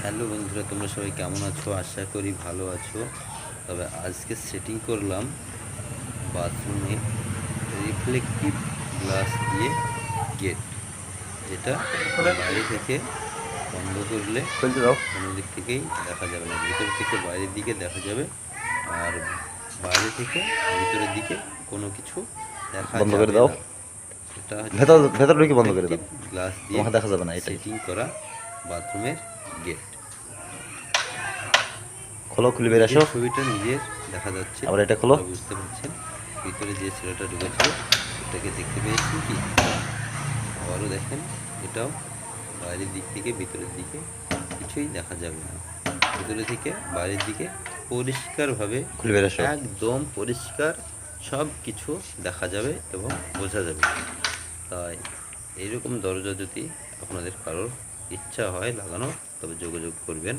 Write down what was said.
Hello বন্ধুরা, তোমরা সবাই কেমন আছো? আশা করি ভালো আছো। তবে আজকে সেটিং করলাম বাথরুমে রিফ্লেকটিভ গ্লাস দিয়ে গেট, যেটা বাইরে থেকে বন্ধ করলে খুলতে দাও। কোনো দিক থেকেই দেখা যাবে না, ভিতর থেকে বাইরের দিকে দেখা যাবে। আর বাইরে থেকে ভিতরের দিকে কোনো কিছু দেখা বন্ধ করে যাবে দাও। না। এটা হচ্ছে ভেতর ভেতর ঢুকে বন্ধ করে রিফ্লেকটিভ দাও, গ্লাস দিয়ে তোমাকে দেখা যাবে না। এটাই সেটিং করা বাথরুমের গেট। খোলো, খুলে বেরিয়ে নিজের আসো। ছবিটা নিজের দেখা যাচ্ছে, আবার এটা খোলো। তোমরা বুঝতে পারছেন। ভিতরে যে ছেলেটা ঢুকেছিল ওটাকে দেখতে পেয়েছেন কি? আবারও দেখেন, এটাও বাইরের দিক থেকে ভিতরের দিকে কিছুই দেখা যাবে না, ভিতরে থেকে বাইরের দিকে পরিষ্কারভাবে খুলে বেরিয়ে আসো। একদম পরিষ্কার সব কিছু দেখা যাবে এবং বোঝা যাবে। তাই এইরকম দরজা যদি আপনাদের কারোর ইচ্ছা হয় লাগানো, তবে যোগাযোগ করবেন।